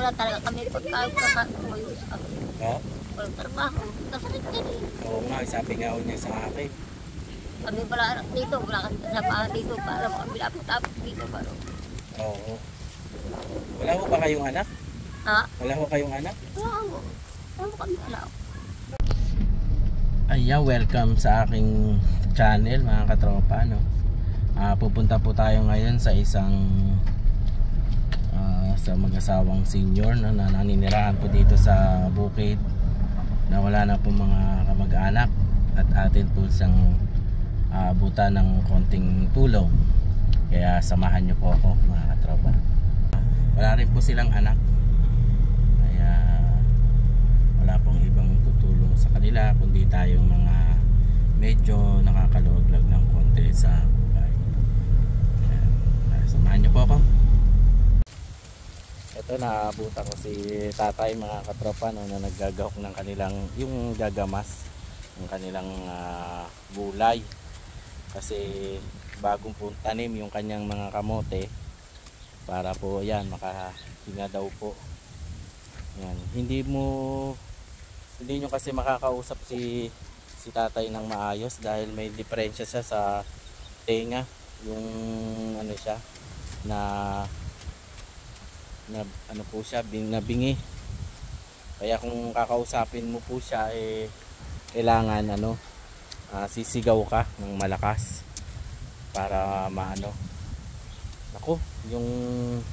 wala talaga kami pagkakayos kami. Oh? Walang trabaho. Nasakit din eh. Oo nga, sabi nga ho niya sa akin. Kami pala dito, wala kami trabaho dito para kami lapit-lapit dito. Oo. Wala ho ba kayong anak? Ha? Wala ho kayong anak? Wala ho. Wala kami anak. Ayan, welcome sa aking channel mga katropa, no? Pupunta po tayo ngayon sa isang sa mag-asawang senior, no, na naninirahan po dito sa bukid, na wala na po mga kamag-anak, at atin po siyang abutan ng konting tulong. Kaya samahan nyo po ako mga katropa. Wala rin po silang anak, kaya wala pong ibang tutulong sa kanila kundi tayong mga medyo nakakaluwag-lag ng konti sa buhay. Samahan nyo po ako. Ito, naabutan ko si tatay mga katropa, no, na naggagahok ng kanilang, yung gagamas ng kanilang gulay, kasi bagong po tanim yung kanyang mga kamote para po yan makahinga daw po. Yan. Hindi nyo kasi makakausap si tatay ng maayos dahil may diferensya siya sa tenga, yung ano siya na ano po siya, nabingi. Kaya kung kakausapin mo po siya, kailangan sisigaw ka ng malakas para maano. Naku, yung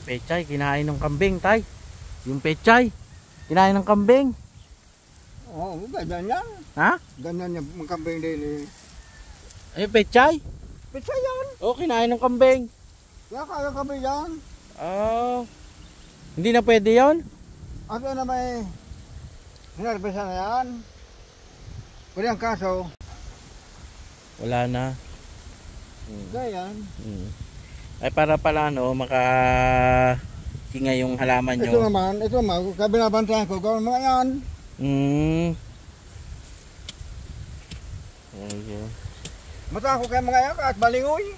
pechay kinain ng kambing, tay. Yung pechay kinain ng kambing. Oo, ganyan yan. Ha? Ganyan yan, mga kambing din. Ay, pechay? Pizza yan. Oo, kinain ng kambing. Kaya kaya kambing yan. Hindi na pwede yun? Ano na may hinarbisa na yan. Wala ang kaso. Wala na. Ganyan. Ay, para pala makahinga yung halaman nyo. Ito naman, kabinabantayan ko, gawin mga yan. Okay. Mata ko kayo mga yan, at balingoy.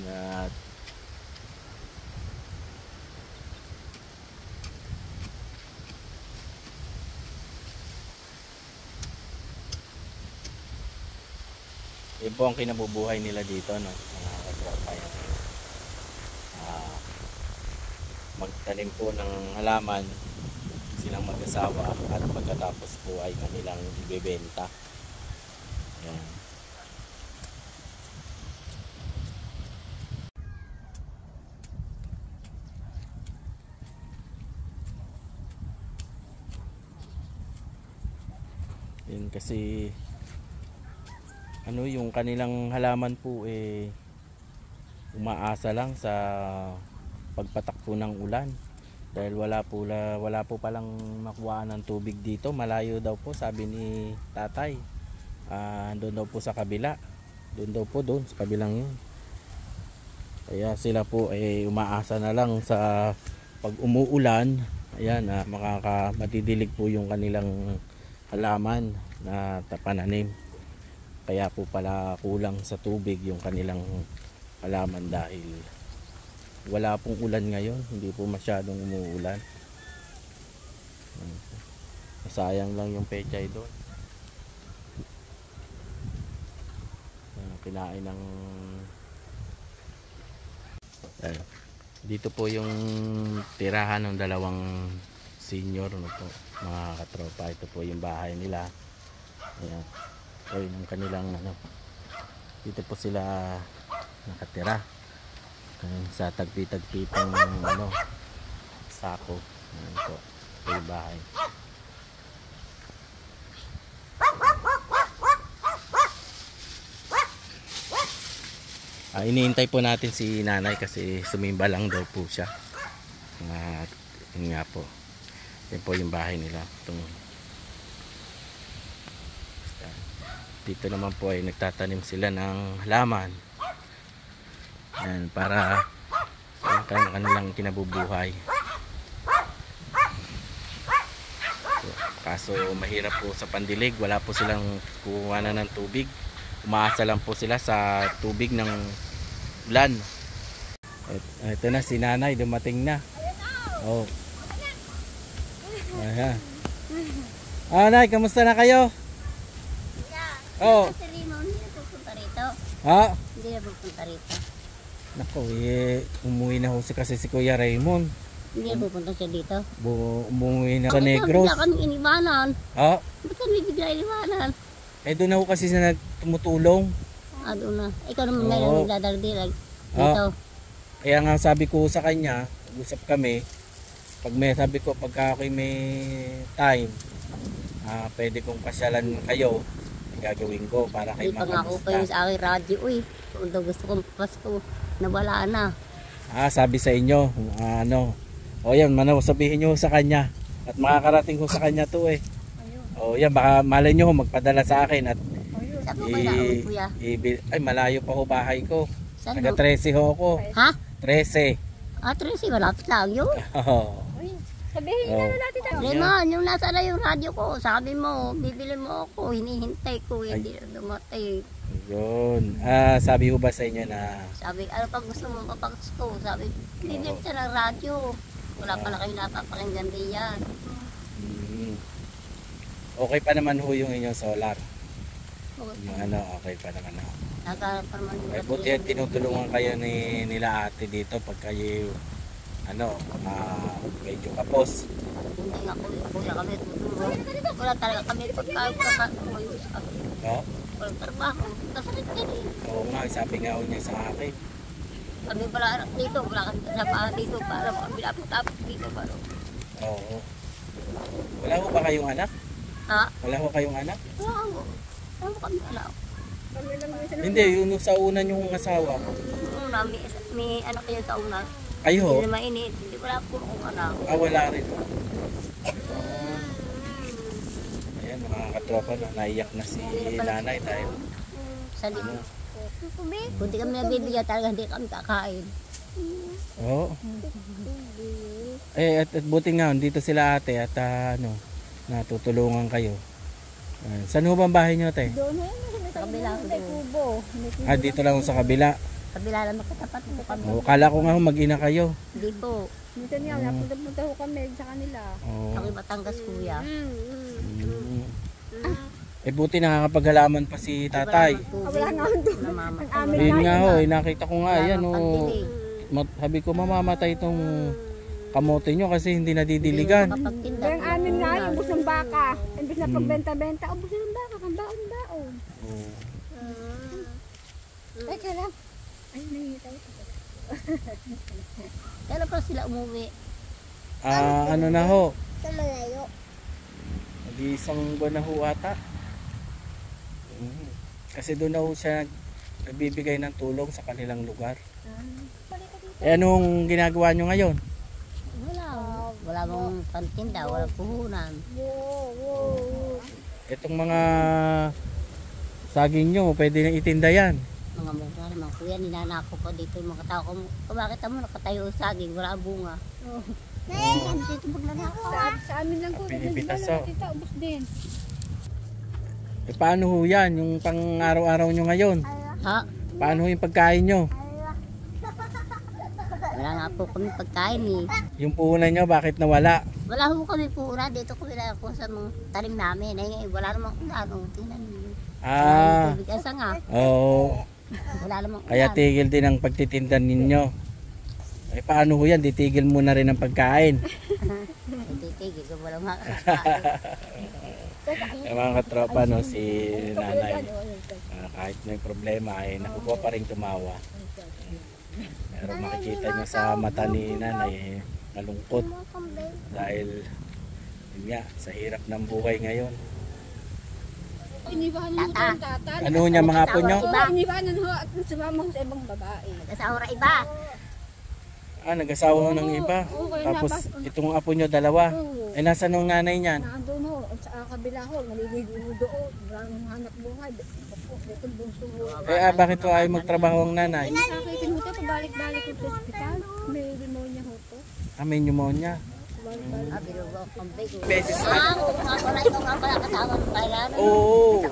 At yun po ang kinabubuhay nila dito, no? Magtanim po ng halaman silang mag-asawa, at pagkatapos po ay kanilang ibebenta. Ayan. Yun kasi yung kanilang halaman po umaasa lang sa pagpatakbo ng ulan, dahil wala po palang makuha ng tubig dito. Malayo daw po, sabi ni tatay. Doon daw po sa kabila, doon sa kabilang yun. Kaya sila po umaasa na lang sa pag umuulan, ayan, madidilig po yung kanilang halaman na pananim. Kaya po pala kulang sa tubig yung kanilang halaman dahil wala pong ulan ngayon, hindi po masyadong umuulan. Sayang lang yung pechay doon. Kinain ng dito po yung tirahan ng dalawang senior, no po, mga katropa. Ito po yung bahay nila. Ayan. Ito yung kanilang dito po sila nakatira. Sa tagpi-tagpi pong sako. Ayan po. Ito yung bahay. Iniintay po natin si nanay kasi sumimba lang daw po siya. At yun nga po. Yan po yung bahay nila. Dito naman po ay nagtatanim sila ng halaman. Yan, para kanilang kinabubuhay. Kaso mahirap po sa pandilig, wala po silang kukuha na ng tubig umaasa lang po sila sa tubig ng ulan. Ito na si nanay, dumating na. Oh. Ayan. Nay, kamusta na kayo? Oh. Si Rino, hindi na pupunta rito. Ha? Hindi na pupunta rito. Nako, umuwi na ho kasi si Kuya Raymond. Hindi na pupunta siya dito. Umuwi na sa Negros. Bakit kami iniwanan? Ha? Ba't kami bigla iniwanan? Doon na ho kasi siya tumutulong. Doon na. Ikaw naman Oo. ngayon nagdadagdag dito. Kaya nga sabi ko sa kanya, usap kami, sabi ko pagka ako'y may time, pwede kong pasyalan kayo, gagawin ko para kay Hindi pangako pa yun sa aking radyo. Kung daw gusto kong Pasko, nawala na. Sabi sa inyo, o yan, sabihin nyo sa kanya, at makakarating ko sa kanya to eh. O yan, baka malay nyo magpadala sa akin at Saan mo kailangan, kuya? ay malayo pa ho bahay ko. Saan Taga mo? 13 ho ako. Ha? 13. Tracy, malapit lang yun. Oh. Sabihin Oh. na natin tayo. Raymond, yung nasa na yung radyo ko, sabi mo, bibili mo ako, hinihintay ko, hindi na dumatay. Yun. Sabi ho ba sa inyo na Sabi, ano pag gusto mo kapag-gusto? Sabi, bibili ka ng radyo. Wala pa na kayo napapakinggan din yan. Okay pa naman ho yung inyong solar. Okay. Yung okay pa naman ho. Nagkaroon pa naman Ay, buti yan, tinutulungan kayo nila ate dito pag kayo medyo kapos. Hindi nga po, kuya kami tutulong. Wala talaga kami pagkakayos kami. No? Walang trabaho. Kasakit ka rin. Oo nga, sabi nga ho niya sa akin. Kami wala anak dito, wala kami trabaho dito para makapilapit-tapit dito. Oo. Wala ho ba kayong anak? Ha? Wala ho kayong anak? Wala ko. Wala ko kami anak. Hindi, yun sa una niyong asawa. Una, may anak kayo sa una. Kayo ho? Hindi naman init. Hindi wala po akong anak. Wala rin ho. Ayan, mga katropa na naiyak na si nanay dahil Sa lima. Kung di kami nabibigyan talaga, hindi kami kakain. Oo. At buti nga, dito sila ate at natutulungan kayo. Saan ho ba ang bahay nyo, te? Doon na Sa kabila ko may doon. kubo. May kubo. Dito lang sa kabila. Kabila lang makatapat po kami. Kala ko nga ho, mag-ina kayo. Hindi po. Minsan nga, napunta-punta ho kami sa kanila. Ako Batangas kuya. Buti nakakapaghalaman pa si tatay. Wala nga ako doon. Namamatay. Yun nga ho, nakita ko nga, Wala yan nang ho. pagdilig. Sabi ko, mamamatay itong kamote nyo kasi hindi nadidiligan. Kapagtinda. Yung amin nga, yung ubos ng baka. Imbis na pagbenta-benta, ubos ng baka, kang baon-baon. Ay, kailan? Ay, nangihita ito. Kailan pa sila umuwi? Ano na ho? Sa malayo. Isang buwan na ho ata. Kasi doon na ho siya nagbibigay ng tulong sa kanilang lugar. Anong ginagawa nyo ngayon? Wala. Wala mong pantinda, walang puhunan. Itong mga saging nyo, pwede na itinda yan. Mga mukha naman kuya, ninanako ko dito yung mga tao. Kung makita mo, nakatayo sa saging, wala ang bunga. Dito magnanako. Sa amin lang ko, Pinipitas, wala oh. tita, ubos din. Paano ho yan? Yung pang araw-araw nyo ngayon? Ha? Paano ho yung pagkain nyo? Wala nga po kami pagkain eh. Yung puhunan nyo, bakit nawala? Wala ho kami puhunan. Dito kami lang po sa mga talim namin. Ay, wala namang ulan. Tingnan niyo. Tubig asa nga. Oo. Wala namang ulan. Kaya tigil din ang pagtitinda ninyo. Paano ho yan? Ditigil mo na rin ang pagkain. Hindi tigil ko wala makakain. Mga katropa, no, si nanay, kahit may problema ay nakukuha pa rin tumawa. Pero makikita nyo sa mata ni nanay, nalungkot dahil yun nga, sa hirap ng buhay ngayon. Inibahan mo ito ang tatan. Ano niya mga apo nyo? Inibahan ho at sumama ho sa ibang babae. Nag-asawa iba. Nag-asawa ng iba. Tapos itong apo nyo dalawa. Ay nasa nung nanay niyan? Nandun ho, sa kabila ho, naliligo ho doon. Maraming hanap buhay. Dito bunso ho. Bakit po ayaw magtrabaho ang nanay? Sakitin mo ito, pabalik-balik ko sa ospital. May pneumonia ho to. May pneumonia. Binugo ang bigo. Beses na. Ako nga pala, ikaw nga pala kasama ng kailan. Oo.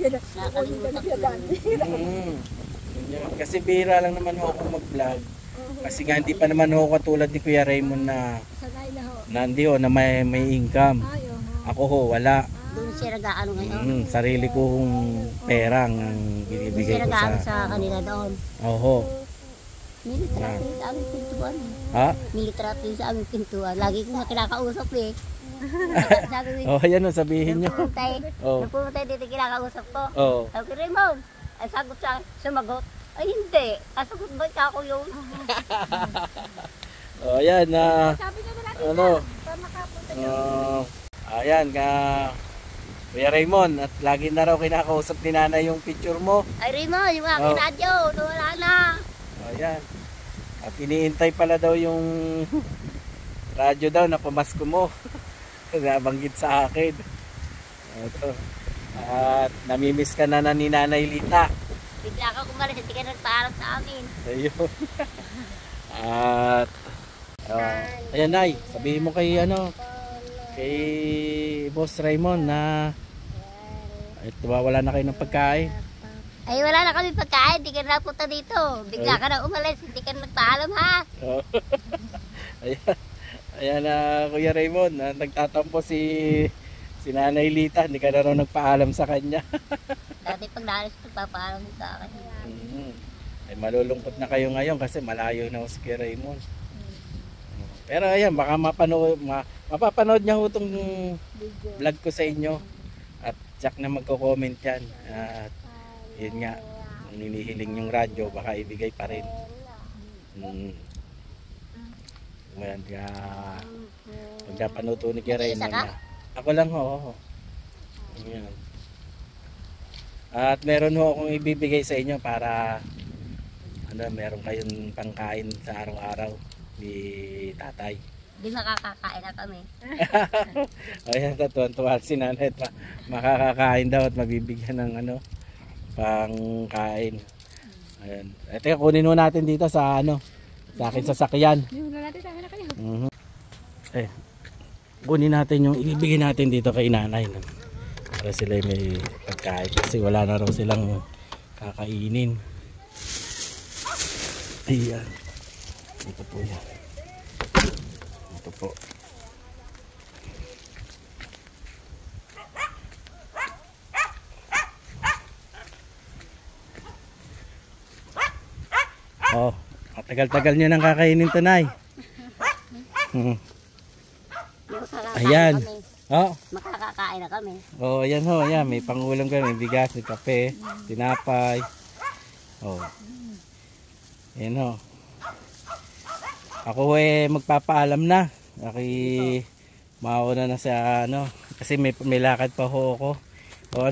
Nakalimutan ko na yun. Ganyan. Kasi bihira lang naman ho ako mag-vlog. Kasi nga hindi pa naman ho katulad ni Kuya Raymond na Sanay na ho. nandi ho, na may income. Ay, oho. Ako ho, wala. Doon siya nag-ano ngayon. Sarili kong pera ang Doon binibigay siya ko nag-ano sa... sa kanila doon. Oho. Militrato sa aming pintuan. Ha? Militrato sa aming pintuan. Lagi ko nga kinakausap eh. Sabi ko, Oh, yan o, sabihin nyo. Oh. nung pumunta dito kinakausap ko. Oh. Sabi ko, Raymond, ay sagot sa akin, sumagot. Ay hindi, kasagot ba ka ako yun? Oh, yan na. Sabi niya na natin Ano? para makapunta niyo. Ayan ka. Kuya Raymond, at lagi na raw kinakausap ni Nanay yung picture mo. Ay Raymond, yung aking radyo, wala na. Ayan. At iniintay pala daw yung radyo daw na pamasko mo. Nabanggit sa akin. Ito. At namimiss ka na ni Nanay Lita. Bigla ka kumalis, hindi ka nagpaalam sa amin. Ayun. At ayan Nay, sabihin mo kay kay Boss Raymond na wala na kayo ng pagkain. Ay wala na kami pagkain, hindi ka na napunta dito. Bigla ka na umalis, hindi ka na nagpaalam ha. Oh. Ayan. Ayan na Kuya Raymond, nagtatampo si Nanay Lita, hindi ka na raw nagpaalam sa kanya. Dati pag naalis, nagpapaalam sa akin. Ay malulungkot na kayo ngayon kasi malayo na si Kuya Raymond. Pero ayan, baka mapapanood niya ho itong vlog ko sa inyo. At tsak na magko-comment yan. At yun nga, kung hinihiling yung radyo, baka ibigay pa rin. Ayan, pag napanood ni Kuya Raymond na. Ako lang ho. Ayan. At meron ho akong ibibigay sa inyo para meron kayong pangkain sa araw-araw ni Tatay. Hindi makakakain na kami. Ayan, tuwan-tuwa si Nanay at makakakain daw at mabibigyan ng pangkain. Ayan. Ito kunin ho natin dito sa sa akin sasakyan. Yung na natin, sabi na kayo. Kunin natin yung ibibigay natin dito kay Nanay para sila may pagkain kasi wala na raw silang kakainin. Ayan. Ito po yan. Ito po. Oh, matagal-tagal nyo nang kakainin to, Nay. Ayan. Oh. Makakakain na kami. Oh, ayan ho, ayan, may pangulam kami, may bigas, may kape, tinapay. Oh. Ayan ho. Ako magpapaalam na. Mauna na sa kasi may lakad pa ho ako. Oh.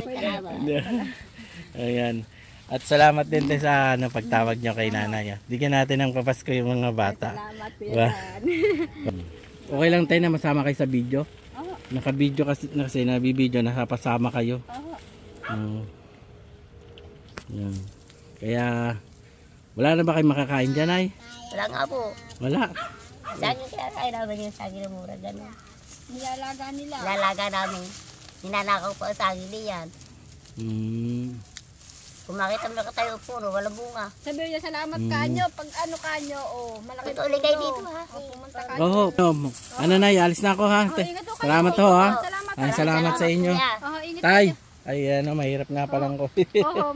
Ayan. At salamat din tayo sa pagtawag nyo kay Nanay. Bigyan natin ng papasko yung mga bata. Salamat po Diba? yan. Okay lang tayo na masama kayo sa video? Naka-video kasi nabibideo, nakapasama kayo. Yan. Kaya wala na ba kayo makakain dyan, Ay? Wala nga po. Wala. Saan yung kinakain namin yung saging na mura gano'n? Nilalaga nila. Lalaga namin. Ninanakaw po ang saging niyan. Kung makita mo na tayo puro, walang bunga. Sabi niya, salamat kanyo. Pag kanyo, malaki Ito ulit kayo dito ha. Pumunta ka. Ano na, alis na ako ha. Ingat po kayo. Salamat ho ha. Salamat. Ay, salamat sa inyo. kuya. Ingat Tay, ay mahirap nga palang ko. Oo,